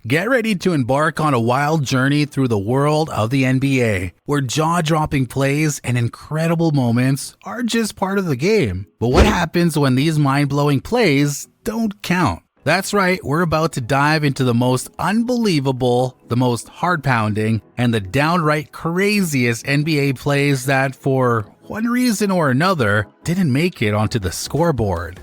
Get ready to embark on a wild journey through the world of the NBA, where jaw-dropping plays and incredible moments are just part of the game. But what happens when these mind-blowing plays don't count? That's right, we're about to dive into the most unbelievable, the most heart-pounding, and the downright craziest NBA plays that, for one reason or another, didn't make it onto the scoreboard.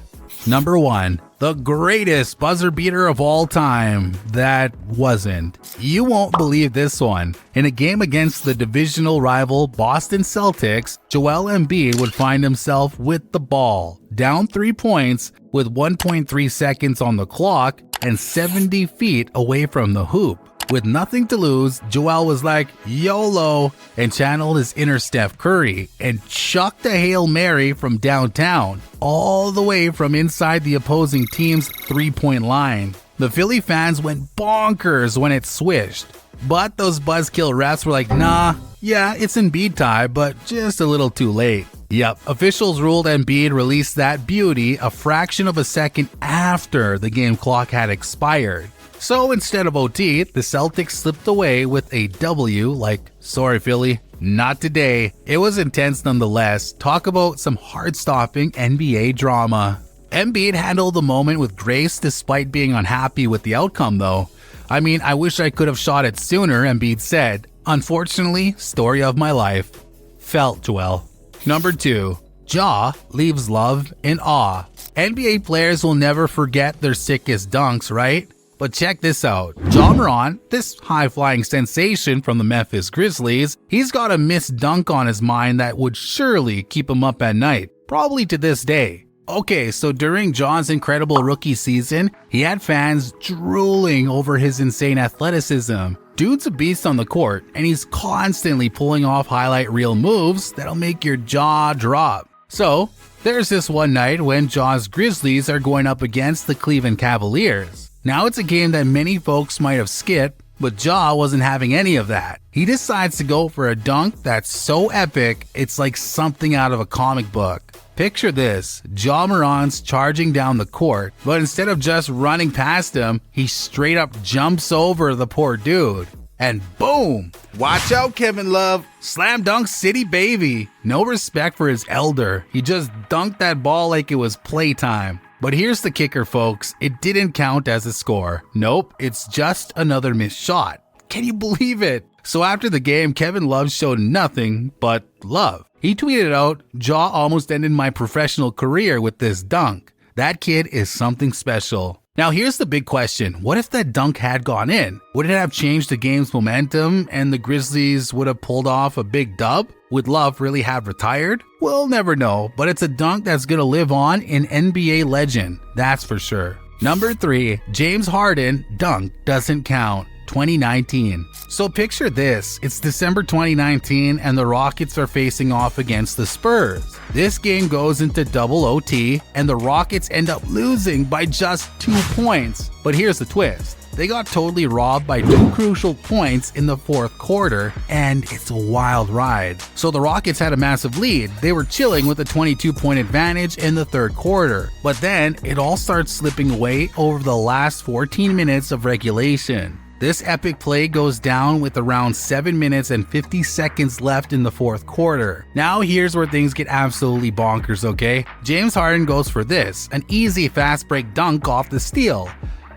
Number 1. The greatest buzzer beater of all time that wasn't. You won't believe this one. In a game against the divisional rival Boston Celtics, Joel Embiid would find himself with the ball, down 3 points with 1.3 seconds on the clock and 70 feet away from the hoop. With nothing to lose, Joel was like, YOLO, and channeled his inner Steph Curry and chucked a Hail Mary from downtown, all the way from inside the opposing team's three-point line. The Philly fans went bonkers when it swished, but those buzzkill refs were like, nah, yeah, it's Embiid time, but just a little too late. Yep, officials ruled Embiid released that beauty a fraction of a second after the game clock had expired. So instead of OT, the Celtics slipped away with a W like, sorry Philly, not today. It was intense nonetheless. Talk about some heart-stopping NBA drama. Embiid handled the moment with grace despite being unhappy with the outcome though. I mean, I wish I could have shot it sooner, Embiid said. Unfortunately, story of my life. Felt Joel. Number 2. Ja leaves love in awe. NBA players will never forget their sickest dunks, right? But check this out. Ja Morant, this high-flying sensation from the Memphis Grizzlies, he's got a missed dunk on his mind that would surely keep him up at night, probably to this day. Okay, so during Ja's incredible rookie season, he had fans drooling over his insane athleticism. Dude's a beast on the court, and he's constantly pulling off highlight reel moves that'll make your jaw drop. So, there's this one night when Ja's Grizzlies are going up against the Cleveland Cavaliers. Now it's a game that many folks might have skipped, but Ja wasn't having any of that. He decides to go for a dunk that's so epic, it's like something out of a comic book. Picture this, Ja Morant's charging down the court, but instead of just running past him, he straight up jumps over the poor dude. And boom! Watch out, Kevin Love! Slam dunk city, baby! No respect for his elder. He just dunked that ball like it was playtime. But here's the kicker, folks. It didn't count as a score. Nope, it's just another missed shot. Can you believe it? So after the game, Kevin Love showed nothing but love. He tweeted out, Ja almost ended my professional career with this dunk. That kid is something special. Now here's the big question. What if that dunk had gone in? Would it have changed the game's momentum and the Grizzlies would have pulled off a big dub? Would Love really have retired? We'll never know, but it's a dunk that's gonna live on in NBA legend, that's for sure. Number 3, James Harden dunk doesn't count. 2019. So picture this, it's December 2019 and the Rockets are facing off against the Spurs. This game goes into double OT and the Rockets end up losing by just 2 points. But here's the twist. They got totally robbed by 2 crucial points in the fourth quarter, and it's a wild ride. So the Rockets had a massive lead. They were chilling with a 22-point advantage in the third quarter. But then it all starts slipping away over the last 14 minutes of regulation. This epic play goes down with around 7 minutes and 50 seconds left in the fourth quarter. Now here's where things get absolutely bonkers, okay? James Harden goes for this, an easy fast break dunk off the steal.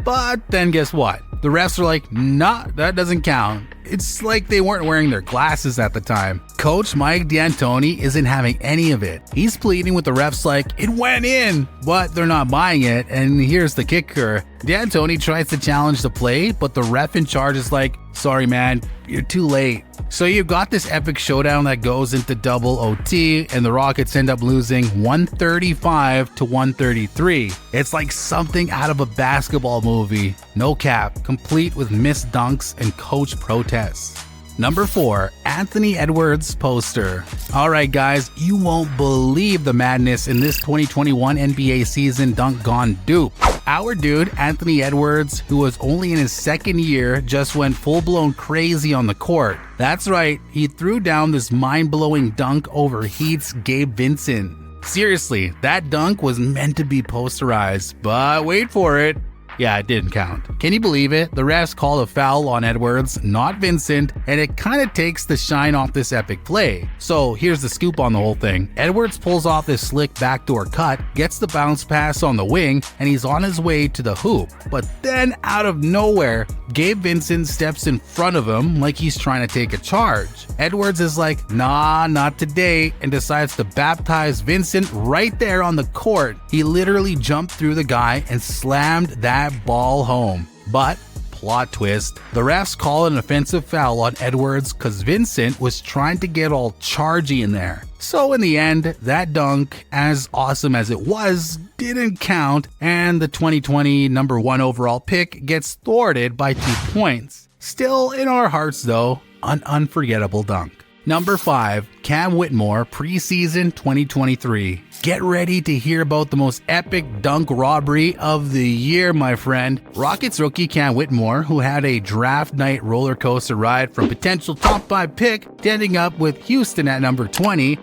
But then guess what? The refs are like, nah, that doesn't count. It's like they weren't wearing their glasses at the time. Coach Mike D'Antoni isn't having any of it. He's pleading with the refs like, it went in, but they're not buying it. And here's the kicker. D'Antoni tries to challenge the play, but the ref in charge is like, sorry man, you're too late. So you've got this epic showdown that goes into double OT and the Rockets end up losing 135 to 133. It's like something out of a basketball movie. No cap, complete with missed dunks and coach protests. Number 4, Anthony Edwards poster. Alright guys, you won't believe the madness in this 2021 NBA season dunk gone dupe. Our dude, Anthony Edwards, who was only in his second year, just went full-blown crazy on the court. That's right, he threw down this mind-blowing dunk over Heat's Gabe Vincent. Seriously, that dunk was meant to be posterized, but wait for it. Yeah, it didn't count. Can you believe it? The refs called a foul on Edwards, not Vincent, and it kind of takes the shine off this epic play. So here's the scoop on the whole thing. Edwards pulls off this slick backdoor cut, gets the bounce pass on the wing, and he's on his way to the hoop. But then out of nowhere, Gabe Vincent steps in front of him like he's trying to take a charge. Edwards is like, nah, not today, and decides to baptize Vincent right there on the court. He literally jumped through the guy and slammed that ball home. But plot twist, the refs call an offensive foul on Edwards because Vincent was trying to get all chargy in there. So in the end, that dunk, as awesome as it was, didn't count, and the 2020 number 1 overall pick gets thwarted by 2 points. Still in our hearts though, an unforgettable dunk. Number 5, Cam Whitmore, preseason 2023. Get ready to hear about the most epic dunk robbery of the year, my friend. Rockets rookie Cam Whitmore, who had a draft night roller coaster ride from potential top 5 pick to ending up with Houston at number 20,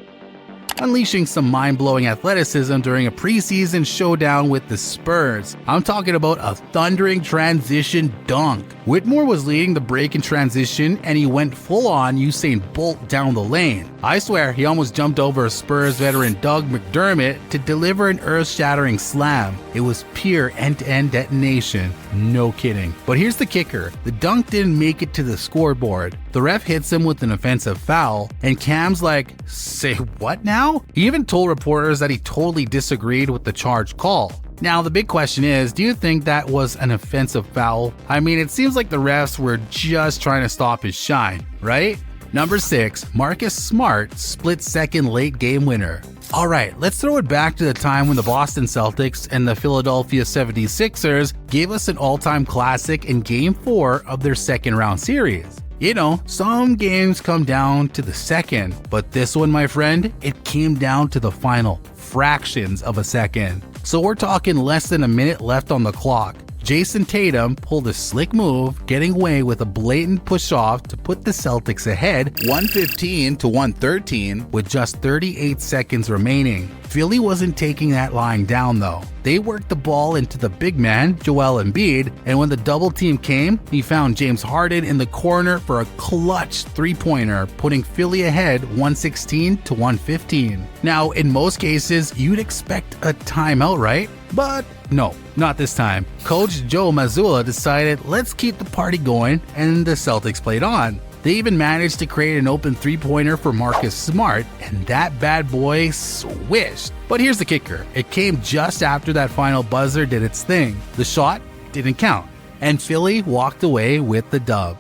unleashing some mind-blowing athleticism during a preseason showdown with the Spurs. I'm talking about a thundering transition dunk. Whitmore was leading the break in transition, and he went full-on Usain Bolt down the lane. I swear, he almost jumped over Spurs veteran Doug McDermott to deliver an earth-shattering slam. It was pure end-to-end detonation. No kidding. But here's the kicker. The dunk didn't make it to the scoreboard. The ref hits him with an offensive foul, and Cam's like, say what now? He even told reporters that he totally disagreed with the charge call. Now, the big question is, do you think that was an offensive foul? I mean, it seems like the refs were just trying to stop his shine, right? Number 6, Marcus Smart, split-second late game winner. Alright, let's throw it back to the time when the Boston Celtics and the Philadelphia 76ers gave us an all-time classic in Game 4 of their second-round series. You know, some games come down to the second, but this one, my friend, it came down to the final fractions of a second. So we're talking less than a minute left on the clock. Jason Tatum pulled a slick move, getting away with a blatant push-off to put the Celtics ahead 115 to 113 with just 38 seconds remaining. Philly wasn't taking that lying down though. They worked the ball into the big man, Joel Embiid, and when the double team came, he found James Harden in the corner for a clutch three-pointer, putting Philly ahead 116 to 115. Now, in most cases, you'd expect a timeout, right? But no, not this time. Coach Joe Mazzulla decided, let's keep the party going, and the Celtics played on. They even managed to create an open three-pointer for Marcus Smart, and that bad boy swished. But here's the kicker. It came just after that final buzzer did its thing. The shot didn't count, and Philly walked away with the dub.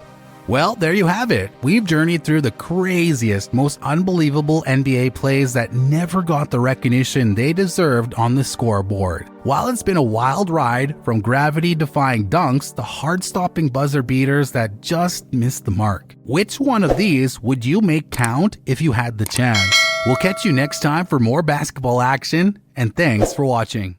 Well, there you have it. We've journeyed through the craziest, most unbelievable NBA plays that never got the recognition they deserved on the scoreboard. While it's been a wild ride, from gravity-defying dunks to heart-stopping buzzer beaters that just missed the mark, which one of these would you make count if you had the chance? We'll catch you next time for more basketball action, and thanks for watching.